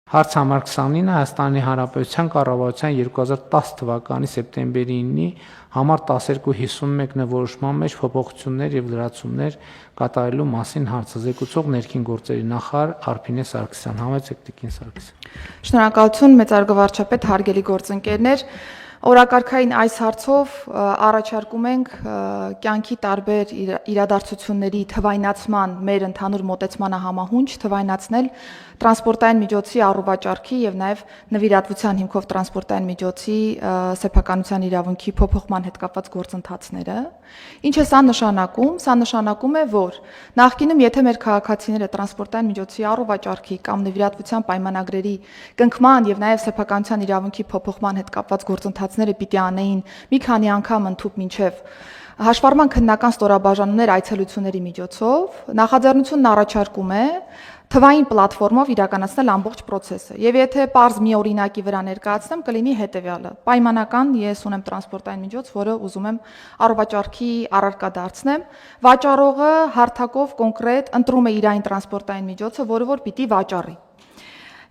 Հարց համար 29 Հայաստանի Հանրապետության կառավարության 2010 թվականի սեպտեմբերի 9-ի համար 1251 որոշման մեջ փոփոխություններ եւ լրացումներ կատարելու մասին հարցը զեկուցող ներքին գործերի նախարար Արփինե Սարգսյան, համեցեք Տիկին Սարգսյան։ Շնորհակալություն, մեծարգո վարչապետ, հարգելի գործընկերներ։ Օրակարգային այս հարցով առաջարկում ենք կյանքի տարբեր իրադարձությունների թվայնացման մեր ընդհանուր մոտեցմանը համահունչ թվայնացնել տրանսպորտային միջոցի առուվաճառքի եւ նաեւ նվիրատվության հիմքով տրանսպորտային միջոցի սեփականության իրավունքի փոփոխման հետ կապված գործընթացները։ Ինչ է սա նշանակում։ Սա նշանակում է, որ նախկինում եթե մեր քաղաքացիները տրանսպորտային միջոցի առուվաճառքի կամ նվիրատվության պայմանագրերի կնքման եւ նաեւ սեփականության իրավունքի փոփոխման հետ կապված գործընթացները պիտի անեին մի քանի անգամ ընդհուպ մինչեւ հաշվառման քննական ստորաբաժանումներ այցելությունների միջոցով, նախաձեռնությունն առաջարկում է թվային պլատֆորմով իրականացնել ամբողջ process-ը։ Եվ եթե պարզ մի օրինակի վրա ներկայացնեմ, կլինի հետևյալը. պայմանական ես ունեմ տրանսպորտային միջոց, որը ուզում եմ առողջարքի առարկա դարձնեմ, վաճառողը հարթակով կոնկրետ ընտրում է իր այն տրանսպորտային միջոցը, որը որ պիտի վաճառի։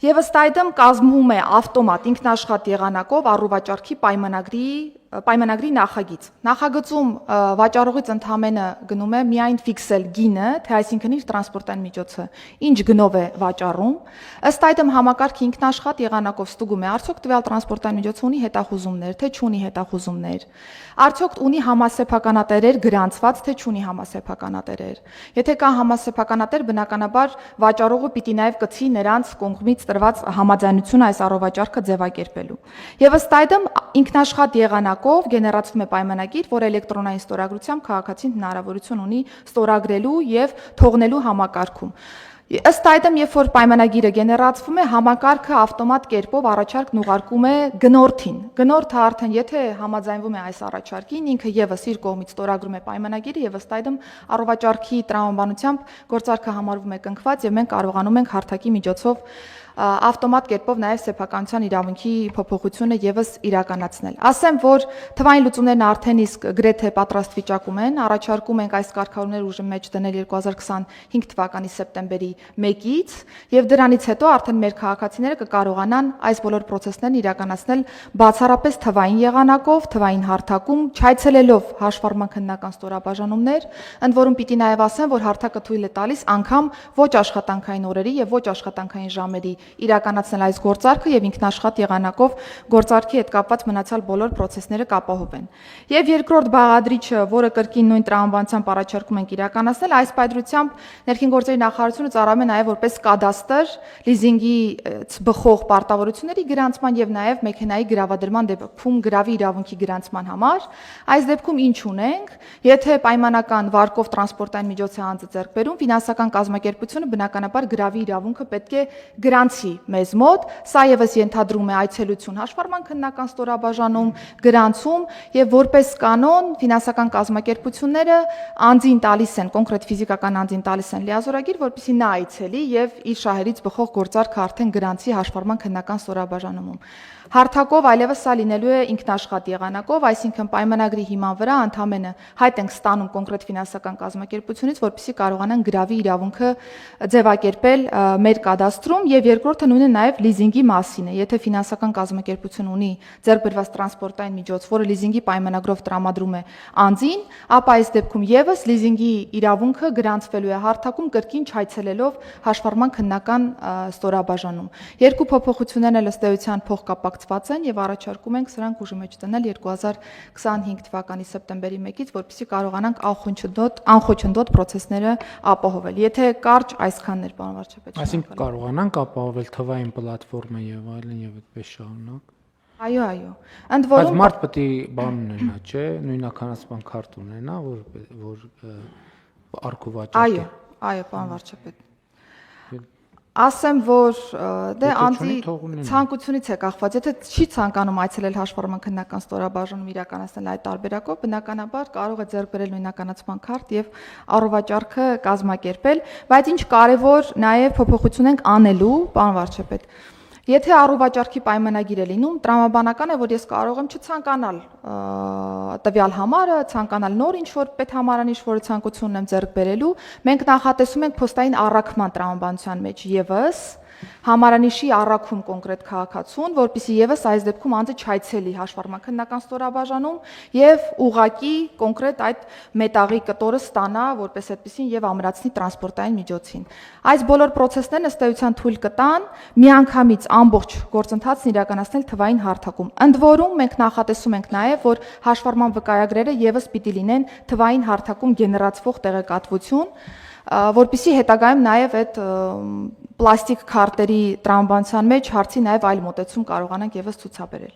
Եվ ըստ այդմ կազմում է ավտոմատ ինքնաշխատ եղանակով առողջարքի պայմանագրի նախագիծ։ Նախագծում վաճառողից ընդհանրապես գնում է միայն ֆիքսել գինը, թե այսինքն իր տրանսպորտային միջոցը ինչ գնով է վաճառում։ Ըստ այդմ համակարգը ինքնաշխատ եղանակով ստուգում է արդյոք տվյալ տրանսպորտային միջոցը ունի հետախուզումներ, թե չունի հետախուզումներ։ Արդյոք ունի համասեփականատերեր գրանցված, թե չունի համասեփականատերեր։ Եթե կա համասեփականատեր, բնականաբար վաճառողը պիտի նաև կցի նրանց կողմից տրված համաձայնությունը այս առողջարքը ձևակերպելու։ Եվ ըստ այդմ ինքնաշխատ եղանակով գեներացվում է պայմանագիր, որ էլեկտրոնային ստորագրությամբ քաղաքացին հնարավորություն ունի ստորագրելու եւ թողնելու համակարգում։ Ըստ այդմ, երբ որ պայմանագիրը գեներացվում է, համակարգը ավտոմատ կերպով առաջարկն ուղարկում է գնորդին։ Գնորդը արդեն եթե համաձայնվում է այս առաջարկին, ինքը եւս իր կողմից ստորագրում է պայմանագիրը եւ ըստ այդմ առողջարքի տրամաբանությամբ գործարքը համարվում է կնքված եւ մենք կարողանում ենք հարթակի միջոցով ավտոմատ կերպով նաև սեփականության իրավունքի փոփոխությունը եւս իրականացնել։ Ասեմ, որ թվային լուծումներն արդեն իսկ գրեթե պատրաստ վիճակում են, առաջարկում ենք այս կարգավորումները ուժի մեջ դնել 2025 թվականի սեպտեմբերի 1-ից եւ դրանից հետո արդեն մեր քաղաքացիները կկարողանան այս բոլոր process-ներն իրականացնել բացառապես թվային եղանակով, թվային հարթակում, չայցելելով հաշվառման քննական ստորաբաժանումներ, ընդ որում պիտի նաև ասեմ, որ հարթակը թույլ է տալիս անգամ ոչ աշխատանքային օրերի եւ ոչ աշխատանքային ժամերի իրականացնել այս գործարքը եւ ինքնաշխատ եղանակով գործարքի հետ կապված մնացյալ բոլոր process-ները կապահովեն։ Եվ երկրորդ բաղադրիչը, որը կրկին նույն տրամաբանությամբ առաջարկում ենք իրականացնել, այս պայմանությամբ ներքին գործերի նախարարությունը ծառայում է նաեւ որպես կադաստր լիզինգից բխող պարտավորությունների գրանցման եւ նաեւ մեքենայի գրավադրման դեպքում գրավի իրավունքի գրանցման համար։ Այս դեպքում ինչ ունենք, եթե պայմանական վարկով տրանսպորտային միջոց է անձը ձեռք բերում, ֆինանսական կազմակերպությունը բնականաբար գրավի իրավունքը պետք է գրանցի մեզ մոտ, սա եւս ենթադրում է այցելություն հաշվառման քննական ստորաբաժանում, գրանցում եւ որպես կանոն ֆինանսական կազմակերպությունները անձին տալիս են, կոնկրետ ֆիզիկական անձին տալիս են լիազորագիր, որպեսզի նա այցելի եւ իր շահերից բխող գործարքը արդեն գրանցի հաշվառման քննական ստորաբաժանումում։ Հարթակով այլևս սա լինելու է ինքնաշխատ եղանակով, այսինքն պայմանագրի հիման վրա ընդամենը հայտ ենք ստանում կոնկրետ ֆինանսական կազմակերպությունից, որպեսզի կարողանան գրավի իրավունքը ձևակերպել մեր կադաստրում եւ երկրորդը նույնը նաեւ լիզինգի մասին է։ Եթե ֆինանսական կազմակերպություն ունի ձեռք բերված տրանսպորտային միջոց, որը լիզինգի պայմանագրով տրամադրում է անձին, ապա այս դեպքում եւս լիզինգի իրավունքը գրանցվելու է հարթակում կրկին չայցելելով հաշվառման քննական ստորաբաժանում։ Երկու փոփոխություններն էլ ըստ էության փոխկապակցված են եւ առաջարկում ենք սրանք ուժի մեջ դնել 2025 թվականի սեպտեմբերի 1-ից, որպեսզի կարողանանք անխոչնդոտ process-ները ապահովել։ Եթե կարճ այսքանն էր, պարոն վարչապետ։ Այսինքն կարողանանք ապահովել թվային պլատֆորմը եւ այլն եւ այդպես շարունակ։ Այո։ Ընդ որում բայց մարդ պետք է բան ունենա, չէ՞, նույնականացման քարտ ունենա, որ արքու վաճառի։ Այո, պարոն վարչապետ։ Ասեմ, որ դե անձի ցանկությունից է կախված, եթե չի ցանկանում այցելել հաշվառման քննական ստորաբաժանում իրականացնել այդ տարբերակով, բնականաբար կարող է ձեռք բերել նույնականացման քարտ եւ առողջարքը կազմակերպել, բայց ինչ կարեւոր նաեւ փոփոխություն ենք անելու, պարոն վարչապետ։ Եթե առողջարքի պայմանագիր է լինում, տրամաբանական է, որ ես կարող եմ չցանկանալ տվյալ համարը, ցանկանալ նոր ինչ-որ պետհամարանիշ, որը ցանկություն ունեմ ձեռք բերելու, մենք նախատեսում ենք փոստային առաքման տրամաբանության մեջ եւս համարանիշի առաքում կոնկրետ քաղաքացուն, որպեսզի եւս այս դեպքում անձը չայցելի հաշվառման քննական ստորաբաժանում եւ ուղղակի կոնկրետ այդ մետաղի կտորը ստանա որպես այդպեսին եւ ամրացնի տրանսպորտային միջոցին։ Այս բոլոր process-ներն ըստ էության թույլ կտան միանգամից ամբողջ գործընթացն իրականացնել թվային հարթակում։ Ընդ որում մենք նախատեսում ենք նաեւ, որ հաշվառման վկայագրերը եւս պիտի լինեն թվային հարթակում գեներացվող տեղեկատվություն, որպեսզի հետագայում նաև այդ պլաստիկ քարտերի տրամաբանության մեջ հարցի նաև այլ մոտեցում կարողանանք եւս ցուցաբերել։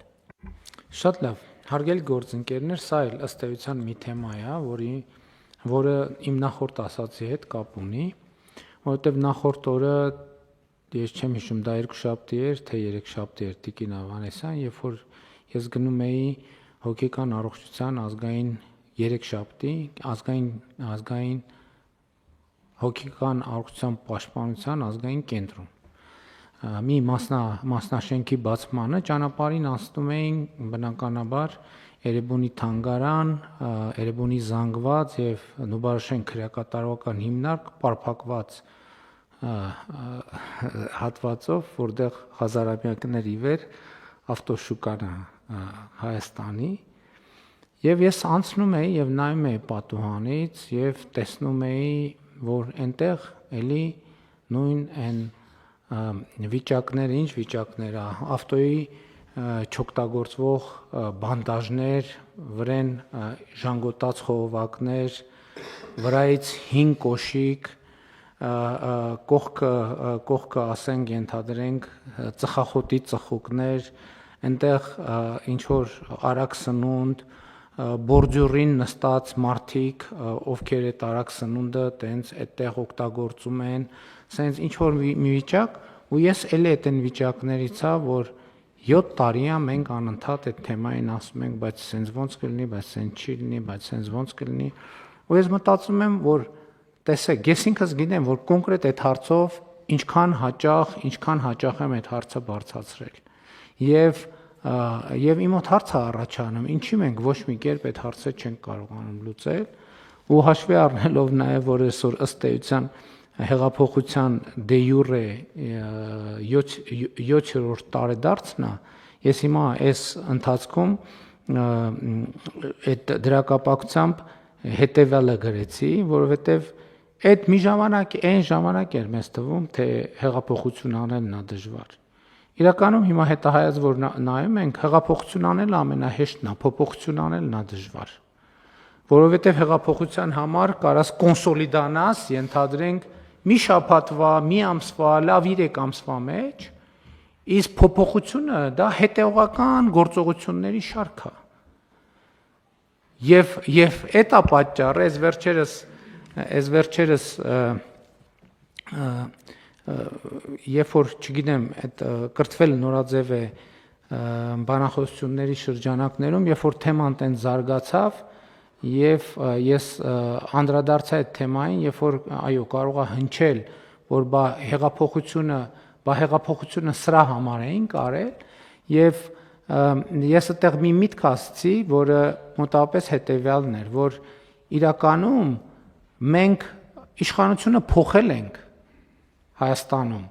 Շատ լավ, հարգելի գործընկերներ, սա էլ ըստ էության մի թեմա է, որը իմ նախորդ ասացի հետ կապ ունի, որովհետև նախորդ օրը ես չեմ հիշում դա երկուշաբթի էր, թե երեքշաբթի էր Տիկին Ավանեսյան, երբ որ ես գնում էի հոգեկան առողջության ազգային երեքշաբթի, ազգային հոգեկան առողջության պաշտպանության ազգային կենտրոն։ Մի մասնաշենքի բացմանը ճանապարհին անցնում էին բնականաբար Էրեբունի թանգարան, Էրեբունի զանգված եւ Նուբարաշեն քրեակատարողական հիմնարկ պարփակված հատվածով, որտեղ հազարամյակներ ի վեր ավտոշուկան է Հայաստանի, եւ ես անցնում էի եւ նայում էի պատուհանից եւ տեսնում էի, որ այնտեղ էլի նույն այն վիճակները, ինչ վիճակներ է, ավտոյի չօգտագործվող բանդաժներ, վրան ժանգոտած խողովակներ, վրայից 5 կոշիկ, կողքը ասենք ենթադրենք ծխախոտի ծխուկներ, այնտեղ ինչ որ արագ սնունդ, բորդյուրին նստած մարդիկ, ովքեր այդ արագ սնունդը տենց այդտեղ օգտագործում են, սենց ինչ որ մի վիճակ, ու ես էլի այդ այն վիճակներից ա, որ 7 տարի է մենք անընդհատ այդ թեմային ասում ենք, բայց սենց ոնց կլինի, բայց սենց չի լինի, բայց սենց ոնց կլինի, ու ես մտածում եմ, որ տեսեք, ես ինքս գիտեմ, որ կոնկրետ այդ հարցով ինչքան հաճախ եմ այդ հարցը բարձրացրել։ Եվ իմ մոտ հարց է առաջանում, ինչի մենք ոչ մի կերպ այդ հարցը չենք կարողանում լուծել, ու հաշվի առնելով նաև, որ այսօր ըստ էության հեղափոխության դե յուրե 7-րդ տարեդարձն է, ես հիմա այս ընթացքում այդ դրա կապակցությամբ հետևյալը գրեցի, որովհետև այդ մի ժամանակ, այն ժամանակ էր մեզ թվում, թե հեղափոխություն անելն է դժվար։ Իրականում հիմա հետահայաց, որ նայում ենք, հեղափոխություն անելը ամենահեշտն է, փոփոխություն անելն է դժվար։ Որովհետև հեղափոխության համար կարաս կոնսոլիդանաս, ենթադրենք մի շաբաթվա, մի ամսվա, լավ 3 ամսվա մեջ, իսկ փոփոխությունը դա հետևողական գործողությունների շարք է։ Եվ այդ է պատճառը, այս վերջերս երբ որ, չգիտեմ, այդ կրթվել նորաձև է բանախոսությունների շրջանակներում, երբ որ թեման տեն զարգացավ, եւ ես անդրադարձա այդ թեմային, երբ որ այո, կարող է հնչել, որ բա հեղափոխությունը սրա համար էին կարել, եւ ես այդտեղ մի միտք ասացի, որը մոտավորապես հետեւյալն էր, որ իրականում մենք իշխանությունը փոխել ենք Հայաստանում,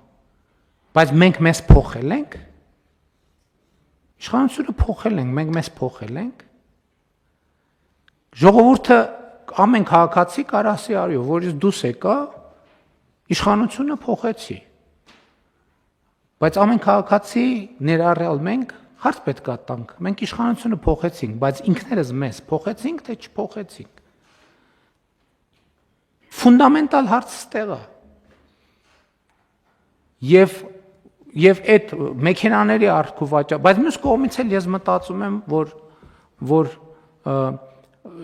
բայց մենք մեզ փոխել ենք, իշխանությունը փոխել ենք, մենք մեզ փոխել ենք, ժողովուրդը ամեն քաղաքացի կարող ասի արյո, որից դուս եկա, իշխանությունը փոխեցի, բայց ամեն քաղաքացի ներառյալ մենք հարց պետք է տանք, մենք իշխանությունը փոխեցինք, բայց ինքներս մեզ փոխեցինք, թե չփոխեցինք, ֆունդամենտալ հարցը ստեղ է, Եվ այդ մեքենաների առք ու վաճառք, բայց մյուս կողմից էլ ես մտածում եմ, որ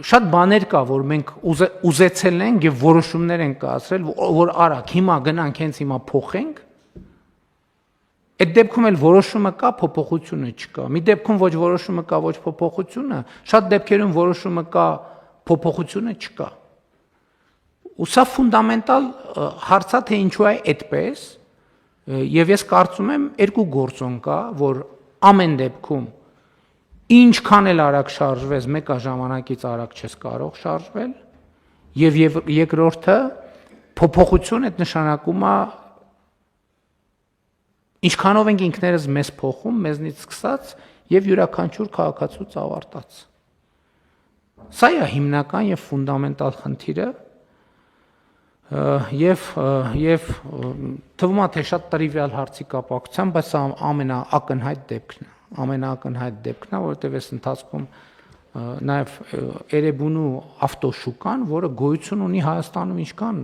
շատ բաներ կա, որ մենք ուզեցել ենք եւ որոշումներ ենք կայացրել, որ արագ հիմա գնանք հենց հիմա փոխենք։ Այդ դեպքում էլ որոշումը կա, փոփոխությունը չկա։ Մի դեպքում ոչ որոշումը կա, ոչ փոփոխությունը, շատ դեպքերում որոշումը կա, փոփոխությունը չկա։ Ու սա ֆունդամենտալ հարց է, թե ինչու է այդպես։ Եվ ես կարծում եմ երկու գործոն կա, որ ամեն դեպքում ինչքան էլ արագ շարժվես, մեկը ժամանակից արագ չես կարող շարժվել, եւ երկրորդը փոփոխություն այդ նշանակում է Ինչքանով ենք ինքներս մեզ փոխում, մեզնից սկսած եւ յուրաքանչյուր քաղաքացուց ավարտած։ Սա է հիմնական եւ ֆունդամենտալ խնդիրը եւ թվում է թե շատ տրիվիալ հարցի կապակցությամբ, բայց սա ամենաակնհայտ դեպքն է, որովհետեւ այս ընթացքում նաև Էրեբունու ավտոշուկան, որը գոյություն ունի Հայաստանում ինչքան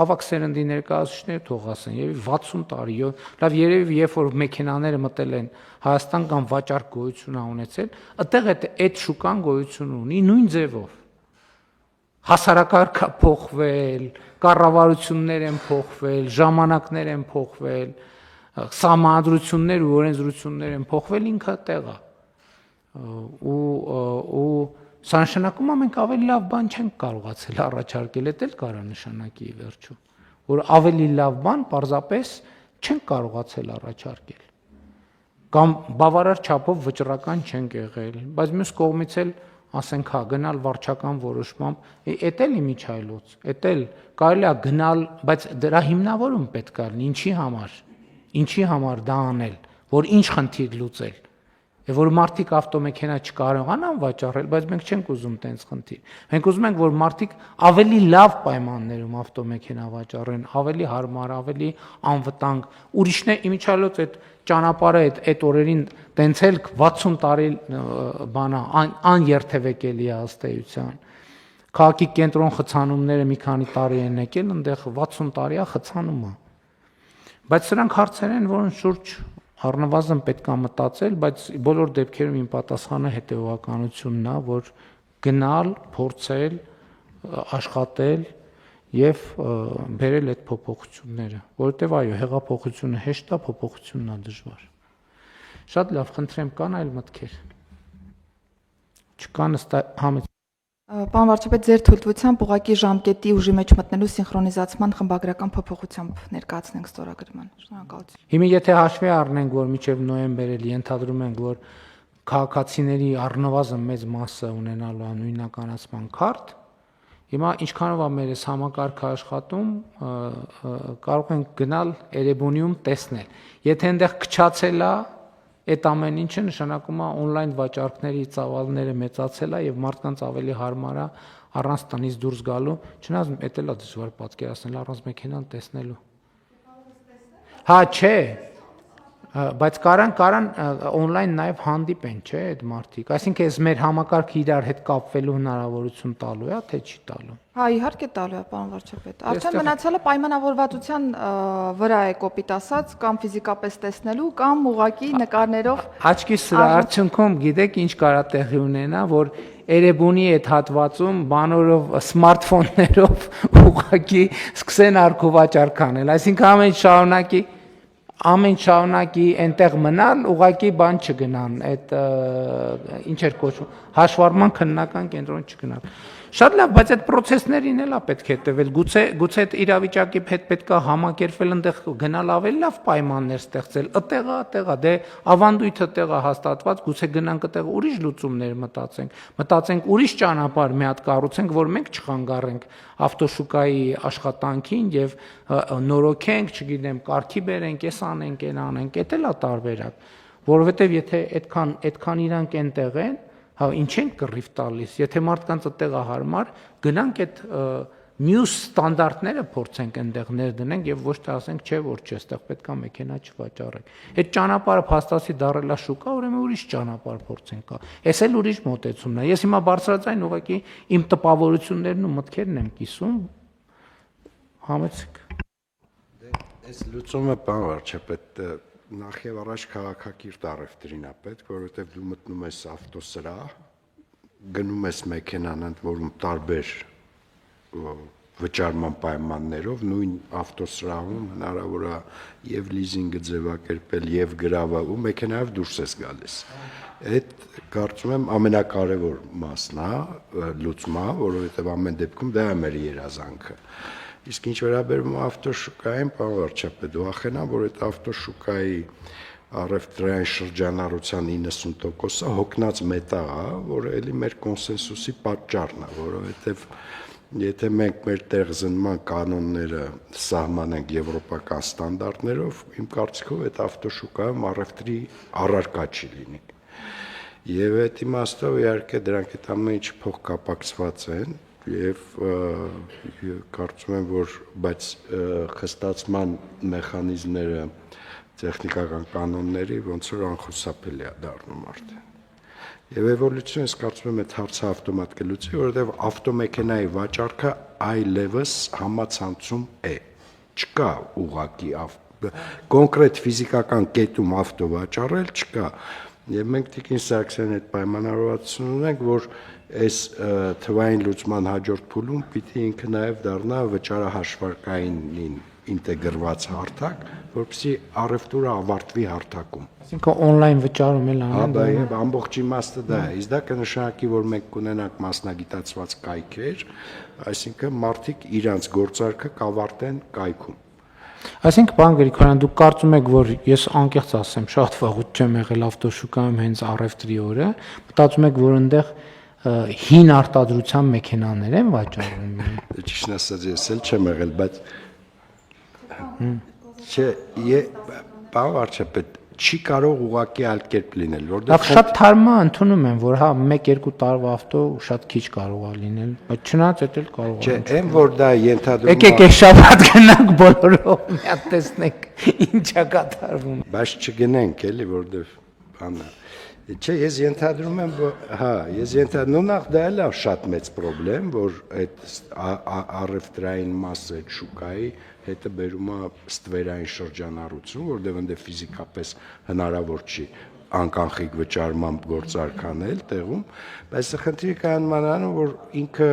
ավակ սերնդի ներկայացուցիչները թող ասեն, եւ 60 տարի, լավ երևի երբ որ մեքենաները մտել են Հայաստան կամ վաճառք գոյություն ա ունեցել, այդտեղ այդ շուկան գոյություն ունի նույն ձևով։ Հասարակարգը փոխվել, կառավարություններ են փոխվել, ժամանակներ են փոխվել, սահմանադրություններ ու օրենսդրություններ են փոխվել, ինքը տեղ է։ ու սա նշանակում է մենք ավելի լավ բան չենք կարողացել առաջարկել, դա էլ կարա նշանակի վերջում, որ ավելի լավ բան պարզապես չենք կարողացել առաջարկել կամ բավարար չափով վճռական չենք եղել, բայց մյուս կողմից էլ ասենք հա գնալ վարչական որոշմամբ, էդ էլ իմիջայլոց, էդ էլ կարելի է գնալ, բայց դրա հիմնավորում պետք է լինի, ինչի համար դա անել, որ ինչ խնդիր լուծել։ Եվ որ մարդիկ ավտոմեքենա չկարողանան վաճառել, բայց մենք չենք ուզում տենց խնդիր։ Մենք ուզում ենք, որ մարդիկ ավելի լավ պայմաններում ավտոմեքենա վաճառեն, ավելի հարմար, ավելի անվտանգ։ Ուրիշներ իմիջիալոց այդ ճանապարհը այդ օրերին տենց էլ 60 տարի բանա աներթևեկելի է ըստ էության։ Քաղաքի կենտրոն խցանումները մի քանի տարի են եկել, այնտեղ 60 տարի է խցանումը։ Բայց սրանք հարցեր են, որոնց շուրջ առնվազն պետք է մտածել, բայց բոլոր դեպքերում իմ պատասխանը հետևողականությունն է, որ գնալ, փորձել, աշխատել եւ բերել այդ փոփոխությունները, որովհետեւ այո, հեղափոխությունը հեշտ է, փոփոխությունն է դժվար։ Շատ լավ, խնդրեմ, կան այլ մտքեր։ Չկան համեցեք։ Պարոն վարչապետ, ձեր թույլտվությամբ ուղղակի ժամկետի ուժի մեջ մտնելու սինխրոնիզացման խմբագրական փոփոխությամբ ներկայացնենք ստորագրման։ Շնորհակալություն։ Հիմա եթե հաշվի առնենք, որ մինչև նոյեմբեր էլ ենթադրում ենք, որ քաղաքացիների առնվազն մեծ մասը ունենալու է նույնականացման քարտ, հիմա ինչքանով է մեր այս համակարգը աշխատում, կարող ենք գնալ Էրեբունիում տեսնել։ Եթե այնտեղ քչացել է, այդ ամեն ինչը նշանակում է on-line վաճառքների ծավալները մեծացել է եւ մարդկանց ավելի հարմար է առանց տնից դուրս գալու, չնայած դա էլ է դժվար պատկերացնել առանց մեքենան տեսնելու։ Հա, չէ, բայց կարան on-line նաեւ հանդիպեն, չէ, այդ մարդիկ։ Այսինքն այս մեր համակարգը իրար հետ կապվելու հնարավորություն տալու է, թե չի տալու։ Հա, իհարկե տալու է, պարոն վարչապետ։ Արդեն մնացյալը պայմանավորվածության վրա է կոպիտ ասած, կամ ֆիզիկապես տեսնելու, կամ ուղղակի նկարներով։ Աչքի սրա արդյունքում գիտեք ինչ կարա տեղի ունենա, որ Էրեբունի այդ հատվածում բանորով սմարթֆոններով ուղղակի սկսեն արքուվաճառք անել, այսինքն ամեն շարունակի այնտեղ մնալ, ուղղակի բան չգնան, այդ ինչ էր կոչվում, հաշվառման քննական կենտրոն չգնան։ Շատ լավ, բայց այդ process-ներին էլ է պետք է հետևել, գուցե այդ իրավիճակի հետ պետք է համակերպվել, այնտեղ գնալ ավելի լավ պայմաններ ստեղծել, այդտեղը, դե ավանդույթը տեղը հաստատված, գուցե գնանք այդտեղ ուրիշ լուծումներ մտածենք ուրիշ ճանապարհ մի հատ կառուցենք, որ մենք չխանգարենք ավտոշուկայի աշխատանքին եւ նորոգենք, չգիտեմ, կարգի բերենք, էս անենք, այն անենք, դա էլ է տարբերակ, որովհետեւ եթե այդքան իրանք այնտեղ են, հա ինչ են կռիվ տալիս, եթե մարդկանց այդտեղը հարմար, գնանք այդ մյուս ստանդարտները փորձենք այնտեղ ներդնենք եւ ոչ թե ասենք չէ որ չէ, այդտեղ պետքա մեքենա չվաճառենք։ Այդ ճանապարհը փաստացի դարելա շուկա, ուրեմն ուրիշ ճանապարհ փորձենք։ Էս էլ ուրիշ մոտեցումն է։ Ես հիմա բարձրաձայն ուղղակի իմ տպավորություններն ու մտքերն եմ կիսում։ Համեցեք։ Այս լուծումը բան վարչապետ նախ եւ առաջ քաղաքակիրթ առևտրին է պետք, որովհետեւ դու մտնում ես ավտոսրահ, գնում ես մեքենան, ընդ որում տարբեր վճարման պայմաններով, նույն ավտոսրահում հնարավոր է եւ լիզինգը ձևակերպել եւ գրավել ու մեքենայով դուրս ես գալիս։ Այդ կարծում եմ ամենակարևոր մասն է լուծումը, որովհետեւ ամեն դեպքում դա է մեր երազանքը։ Իսկ ինչ վերաբերում ավտոշուկային, պարոն վարչապետ, դու ախենա, որ այդ ավտոշուկայի առևտրային շրջանառության 90%-ը հոգնած մետաղ է, որը էլի մեր կոնսենսուսի պատճառն է, որովհետև Եթե մենք մեր տեղզնման կանոնները սահմանենք եվրոպական ստանդարտներով, իմ կարծիքով այդ ավտոշուկայում առևտրի առարկա չի լինի։ Եվ այդ իմաստով իհարկե դրանք այդ ամեն ինչ փոխկապակցված են եւ կարծում եմ, որ բայց խստացման մեխանիզմները տեխնիկական կանոնների ոնց որ անխուսափելի է դառնում արդեն։ Եվ էվոլյուցիոնը ես կարծում եմ այդ հարցը ավտոմատ կլուծի, որովհետև ավտոմեքենայի վաճառքը այլևս համացանցում է։ Չկա ուղղակի կոնկրետ ֆիզիկական կետում ավտո վաճառել չկա։ Եվ մենք Տիկին Սարգսյանի հետ պայմանավորվածություն ունենք, որ այս թվային լուծման հաջորդ փուլում պիտի ինքը նաև դառնա վճարահաշվարկային ինտեգրված հարթակ, որպեսզի առևտուրը ավարտվի հարթակում։ Այսինքն on-line վճարում էլ անեն։ Բայց ամբողջ իմաստը դա է։ Իսկ դա կնշանակի, որ մենք կունենանք մասնագիտացված կայքեր, այսինքն մարդիկ իրանց գործարքը կավարտեն կայքում։ Այսինքն, պարոն Գրիգորյան, դուք կարծում եք, որ ես անկեղծ ասեմ, շատ վաղուց չեմ եղել ավտոշուկայում հենց առևտրի օրը, մտածում եք, որ այնտեղ հին արտադրության մեքենաներ են վաճառվում։ Ճիշտն ասած, ես էլ չեմ եղել, բայց չէ, պարոն վարչապետ, չի կարող ուղղակի այլ կերպ լինել, որտեղ Լավ, շատ թարմա ընդունում եմ, որ հա 1-2 տարվա ավտո շատ քիչ կարող է լինել, բայց չնայած դա էլ կարող է։ Չէ, այն որ դա ենթադրում է։ Եկեք այս շաբաթ գնանք բոլորով մի հատ տեսնենք ինչա կատարվում։ Բայց չգնենք էլի, որտեղ բանը։ Չէ, ես ենթադրում եմ, հա, ես ենթադրում նախ դա էլ է շատ մեծ խնդրեմ, որ այդ առևտրային մասը այդ շուկայի հետը բերում է ստվերային շրջանառություն, որտեղ այնտեղ ֆիզիկապես հնարավոր չի անկանխիկ վճարման գործարքանել տեղում, բայց խնդիրը կայանում է, որ ինքը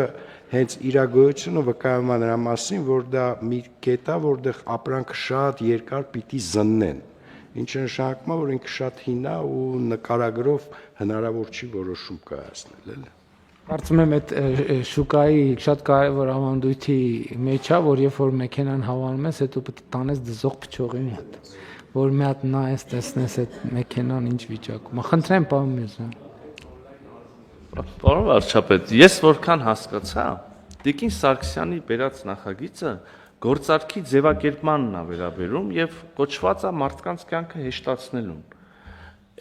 հենց իրագործությունը վկայում է նրա մասին, որ դա մի կետ է, որտեղ ապրանքը շատ երկար պիտի զննեն։ Ինչը նշանակում է, որ ինքը շատ հին է ու նկարագրով հնարավոր չի որոշում կայացնել, էլի։ Կարծում եմ այդ շուկայի շատ կարևոր ավանդույթի մեջ է, որ երբ որ մեքենան հավանում ես, հետո պետք է տանես դզող փչողի մի հատ, որ մի հատ նայես, տեսնես այդ մեքենան ինչ վիճակում է։ Խնդրեմ, պարոն Միրզյան։ Պարոն վարչապետ, ես որքան հասկացա, Տիկին Սարգսյանի բերած նախագիծը գործարքի ձևակերպմանն է վերաբերում եւ կոչված է մարդկանց կյանքը հեշտացնելուն։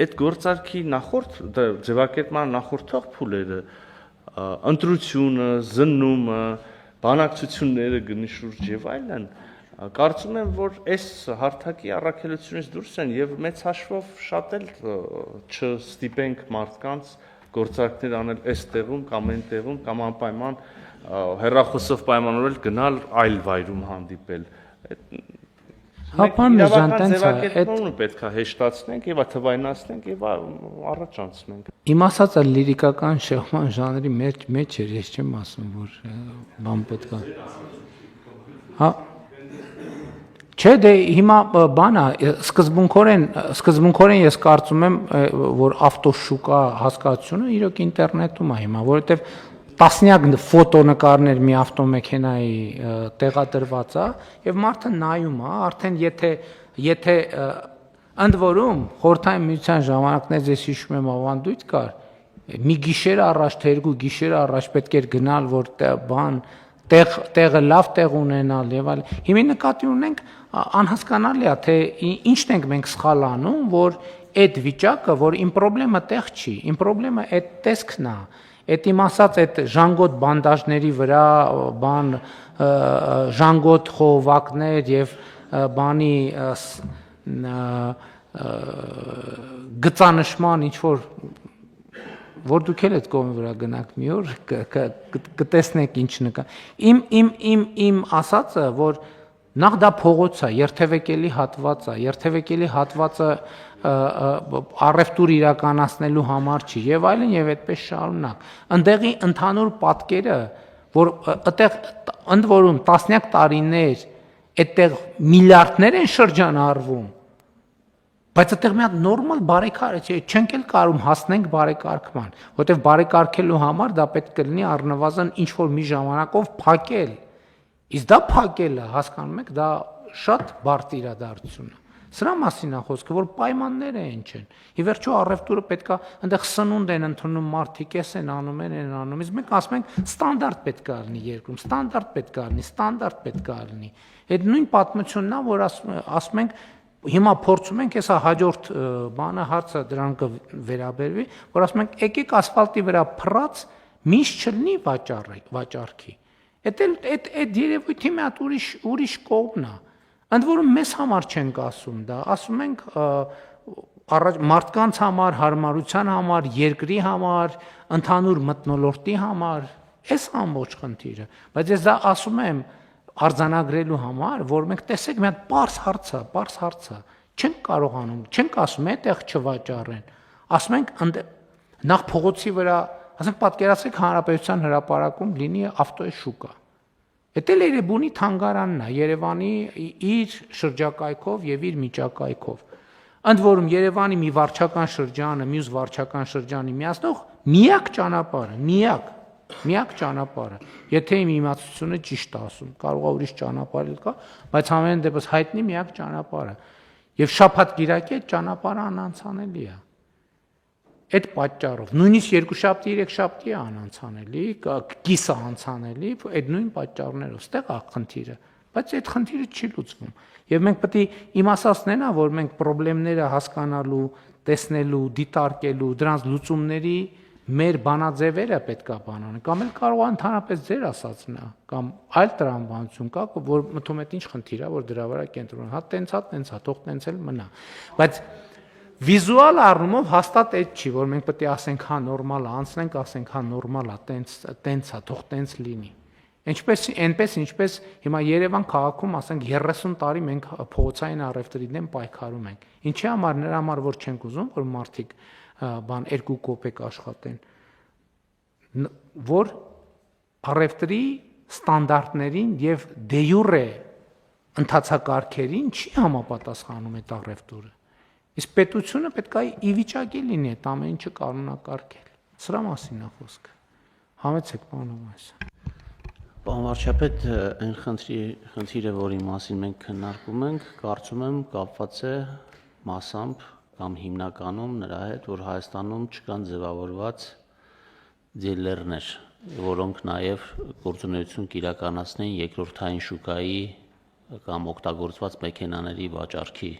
Այդ գործարքի նախորդ ձևակերպման նախորդող փուլերը ընտրությունը, զննումը, բանակցությունները գնի շուրջ եւ այլն, կարծում եմ, որ այս հարթակի առաքելությունից դուրս են եւ մեծ հաշվով շատ էլ չստիպենք մարդկանց գործարքներ անել այս տեղում կամ այն տեղում կամ անպայման հեռախոսով պայմանավորել գնալ այլ վայրում հանդիպել։ Հա, պարոն Միրզյան, տենց է, այդ պետք է հեշտացնենք եւ թվայնացնենք եւ առաջ անցնենք։ Իմ ասածը լիրիկական շեղման ժանրի մեջ էր, ես չեմ ասում, որ բան պետք է։ Հա։ Չէ, դե հիմա բան է, սկզբունքորեն ես կարծում եմ, որ ավտոշուկա հասկացությունը իրոք ինտերնետում է հիմա, որովհետեւ տասնյակ ֆոտոնկարներ մի ավտոմեքենայի տեղադրված է եւ մարդը նայում է, արդեն եթե ընդ որում խորհրդային միության ժամանակներից ես հիշում եմ ավանդույթ կար, մի գիշեր առաջ, թե երկու գիշեր առաջ պետք էր գնալ, որ բան տեղը լավ տեղ ունենալ եւ այլ։ Հիմա նկատի ունենք անհասկանալի է, թե ինչն ենք մենք սխալ անում, որ այդ վիճակը, որ իմ խնդրեմը տեղ չի, իմ խնդրեմը այդ տեսքն է։ Այդ իմ ասած այդ ժանգոտ բանդաժների վրա բան ժանգոտ խողովակներ եւ բանի գծանշման ինչ որ դուք էլ այդ կողմի վրա գնաք մի օր կտեսնեք ինչ նկա։ Իմ ասածը, որ նախ դա փողոց է, երթևեկելի հատված է, երթևեկելի հատվածը առևտուր իրականացնելու համար չի եւ այլն եւ այդպես շարունակ։ Ընդեղի ընդհանուր պատկերը, որ այդտեղ ընդ որում տասնյակ տարիներ այդտեղ միլիարդներ են շրջանառվում, բայց այդտեղ մի հատ նորմալ բարեկարգ է, չենք էլ կարող հասնենք բարեկարգման, որովհետեւ բարեկարգելու համար դա պետք է լինի առնվազն ինչ որ մի ժամանակով փակել։ Իսկ դա փակելը, հասկանում եք, դա շատ բարդ իրադարձություն է։ Սրա մասին է խոսքը, որ պայմանները այն չեն։ Ի վերջո առևտուրը պետքա այնտեղ սնունդ են ընդունում մարդիկ, էս են անում, են անում։ Իսկ մենք ասում ենք ստանդարտ պետքա լինի երկրում, ստանդարտ պետքա լինի, ստանդարտ պետքա լինի։ Այդ նույն պատմությունն է, որ ասում ենք հիմա փորձում ենք հեսա հաջորդ բանը հարցը դրան կվերաբերվի, որ ասում ենք եկեք ասֆալտի վրա փռած միշտ չլինի վաճառքի։ Այդ երևույթի մի հատ ուրիշ կողմն է։ Ընդ որում մեզ համար չենք ասում դա, ասում ենք մարդկանց համար, հարմարության համար, երկրի համար, ընդհանուր մթնոլորտի համար, այս ամբողջ խնդիրը։ Բայց ես դա ասում եմ արձանագրելու համար, որ մենք տեսեք մի հատ պարզ հարց է, չենք կարողանում, չենք ասում այդտեղ չվաճառեն, ասում ենք նախ փողոցի վրա, ասենք պատկերացրեք հանրապետության հրապարակում լինի ավտոյի շուկա։ Դա էլ Երևանի թանգարանն է, Երևանի իր շրջակայքով եւ իր միջակայքով։ Ընդ որում Երևանի մի վարչական շրջանը, մյուս վարչական շրջանի միացնող միակ ճանապարհը։ Եթե իմ իմացությունը ճիշտ է ասում, կարող է ուրիշ ճանապարհ էլ կա, բայց ամեն դեպս հայտնի միակ ճանապարհը։ Եվ շաբաթ-կիրակի այդ ճանապարհը անանցանելի է։ Այդ պատճառով նույնիսկ երկուշաբթի, երեքշաբթի է անանցանելի, կիսը անցանելի, այդ նույն պատճառներով, ստեղ է խնդիրը, բայց այդ խնդիրը չի լուծվում։ Եվ մենք պետք է իմացածն են, որ մենք խնդիրները հասկանալու, տեսնելու, դիտարկելու, դրանց լուծումների մեր բանաձևերը պետքա բանան, կամ էլ կարող է ընդհանրապես ձեր ասածն է, կամ այլ տրամաբանություն կա, որ մտնում է ինչ խնդիր է, որ դրա վրա կենտրոնանա, հա տենց է, թող տենց էլ մնա։ Բայց վիզուալ առումով հաստատ այդ չի, որ մենք պետք է ասենք հա նորմալ է, անցնենք, ասենք հա նորմալ է, տենց է, թող տենց լինի։ Ինչպես հիմա Երևան քաղաքում ասենք 30 տարի մենք փողոցային առևտրի դեմ պայքարում ենք։ Ինչի համար, նրա համար որ չենք ուզում, որ մարդիկ 2 կոպեկ աշխատեն, որ առևտրի ստանդարտներին եւ դե յուրե ընթացակարգերին չի համապատասխանում այդ առևտուրը։ Իսկ պետությունը պետք է ի վիճակի լինի այդ ամեն ինչը կանոնակարգել։ Սրա մասին է խոսքը։ Համեցեք, պարոն Հովհաննիսյան։ Պարոն վարչապետ, այն խնդիրը, որի մասին մենք քննարկում ենք, կարծում եմ կապված է մասամբ կամ հիմնականում նրա հետ, որ Հայաստանում չկան ձևավորված դիլերներ, որոնք նաև գործունեություն կիրականացնեն երկրորդային շուկայի կամ օգտագործված մեքենաների վաճառքի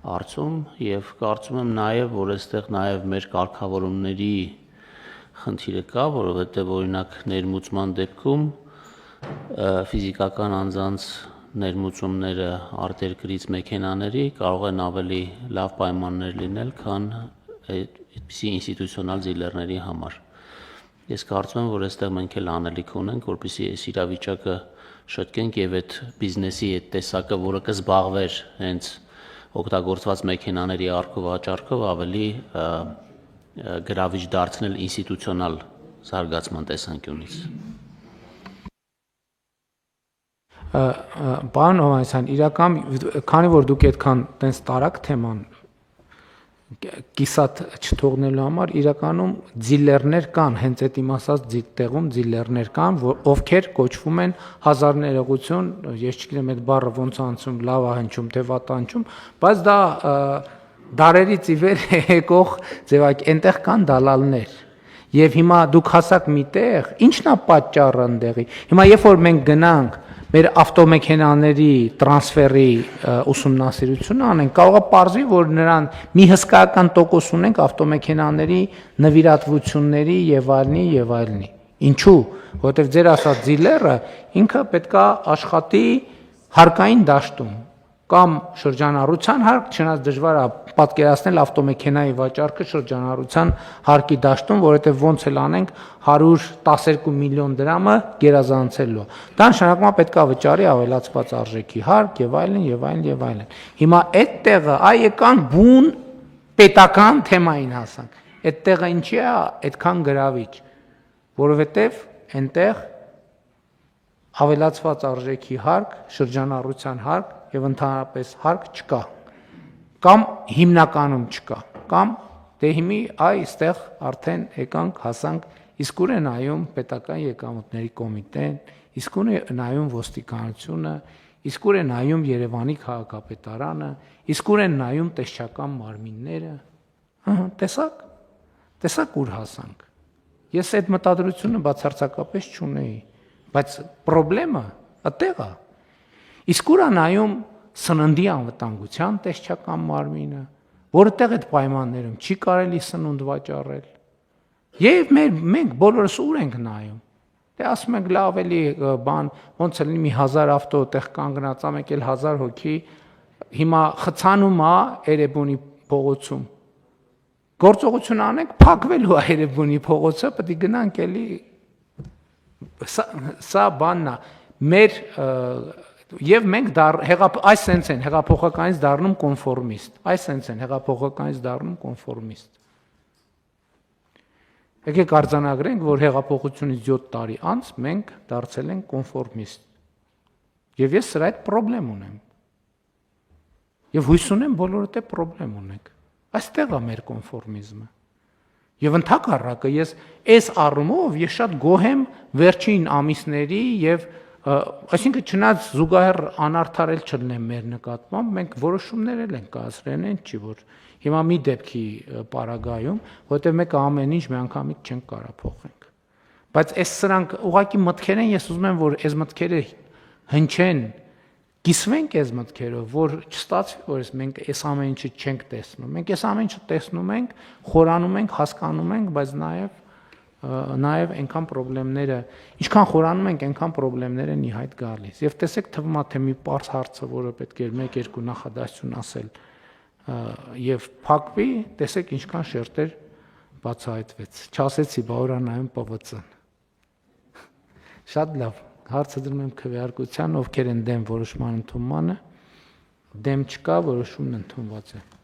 հարցում եւ կարծում եմ նաեւ որ այստեղ նաեւ մեր կարգավորումների խնդիրը կա, որովհետեւ օրինակ ներմուծման դեպքում ֆիզիկական անձանց ներմուծումները արտերկրից մեքենաների կարող են ավելի լավ պայմաններ լինել, քան այդպիսի ինստիտուցիոնալ դիլերների համար։ Ես կարծում եմ, որ այստեղ մենք էլ անելիք ունենք, որպեսզի այս իրավիճակը շտկենք եւ այդ բիզնեսի այդ տեսակը, որը կզբաղվեր հենց օգտագործված մեքենաների առքովաճառքով ավելի գրավիչ դարձնել ինստիտուցիոնալ զարգացման տեսանկյունից։ Պարոն Հովհաննիսյան, իրական քանի որ դուք այդքան տենց տարակ թեման կիսատ չթողնելու համար իրականում դիլերներ կան, հենց այդ իմ ասած տեղում դիլերներ կան, ովքեր կոչվում են հազար ներողություն, ես չգիտեմ այդ բառը ոնց անցում, լավ է հնչում, թե վատ է հնչում, բայց դա դարերից ի վեր եկող ձևակ, այնտեղ կան դալալներ։ Եվ հիմա դուք հասակ միտեղ, ի՞նչն է պատճառը այնտեղի։ Հիմա երբ որ մենք գնանք մեր ավտոմեքենաների տրանսֆերի ուսումնասիրությունը անենք, կարող է պարզվի, որ նրան մի հսկայական տոկոս ունենք ավտոմեքենաների նվիրատվությունների եւ այլնի։ Ինչու՞, որովհետեւ ձեր ասած դիլերը ինքը պետքա աշխատի հարկային դաշտում կամ շրջանառության հարկ, չնայած դժվար է պատկերացնել ավտոմեքենայի վաճառքը շրջանառության հարկի դաշտում, որովհետև ոնց էլ անենք 112 միլիոն դրամը գերազանցելու։ Դա նշանակում է պետք է վճարի ավելացված արժեքի հարկ եւ այլն։ Հիմա այդ տեղը եկանք բուն պետական թեմային հասանք։ Այդ տեղը ինչի է այդքան գրավիչ, որովհետև այնտեղ ավելացված արժեքի հարկ, շրջանառության հարկ եւ ընդհանրապես հարկ չկա, կամ հիմնականում չկա, կամ դե հիմի այստեղ արդեն եկանք հասանք, իսկ ուր է նայում պետական եկամուտների կոմիտեն, իսկ ուր է նայում ոստիկանությունը, իսկ ուր է նայում Երևանի քաղաքապետարանը, Իսկ ուր են նայում տեսչական մարմինները։ Ահա, տեսակ ուր հասանք։ Ես այդ մտադրությունը բացարձակապես չունեի, բայց խնդրեմը այդտեղ է։ Իսկ ուր է նայում սննդի անվտանգության տեսչական մարմինը, որտեղ այդ պայմաններում չի կարելի սնունդ վաճառել։ Եվ մենք բոլորս ուր ենք նայում։ Դե ասում ենք լավ էլի բան, ոնց է լինի մի 1000 ավտո տեղ կանգնած, ամեկ էլ 1000 հոգի հիմա խցանում է Էրեբունի փողոցում։ Գործողություն անենք, փակվելու է Էրեբունի փողոցը, պետք է գնանք էլի սա բանն է։ Մեր եւ մենք այս sense են հեղափոխականից դառնում կոնֆորմիստ։ Այս sense են հեղափոխականից դառնում կոնֆորմիստ։ Եկեք արձանագրենք, որ հեղափոխությունից 7 տարի անց մենք դարձել ենք կոնֆորմիստ։ Եվ ես սրա հետ խնդրեմ ունեմ։ Եվ հույս ունեմ բոլորդ է խնդրեմ ունեք։ Այստեղ է մեր կոնֆորմիզմը։ Եվ ընդհակառակը ես այս առումով ես շատ գոհ եմ վերջին ամիսների եւ այսինքն չնայած զուգահեռ անարդարել չլինեմ մեր նկատմամբ, մենք որոշումներ ենք կայացրել, այն չի որ հիմա մի դեպքի պարագայում, որտեղ մեկը ամեն ինչ մի անգամից չենք կարող փոխենք։ Բայց այս սրանք ուղղակի մտքեր են, ես ուզում եմ որ այս մտքերը հնչեն, կիսվենք այս մտքերով, որ չստացվի, որ մենք այս ամեն ինչը չենք տեսնում։ Մենք այս ամեն ինչը տեսնում ենք, խորանում ենք, հասկանում ենք, բայց նաև այնքան խնդիրները, ինչքան խորանում ենք, այնքան խնդիրներ են ի հայտ գալիս։ Եվ տեսեք թվում է թե մի պարզ հարցը, որը պետք է 1-2 նախադասություն ասել, եւ փակվի, տեսեք ինչքան շերտեր բացահայտվեց։ Չասեցի, բա օրա նայում ՊՎՑ-ն։ Շատ լավ, հարցը դրում եմ քվեարկության, ովքեր են դեմ որոշման ընդունմանը, դեմ չկա, որոշումն ընդունված է։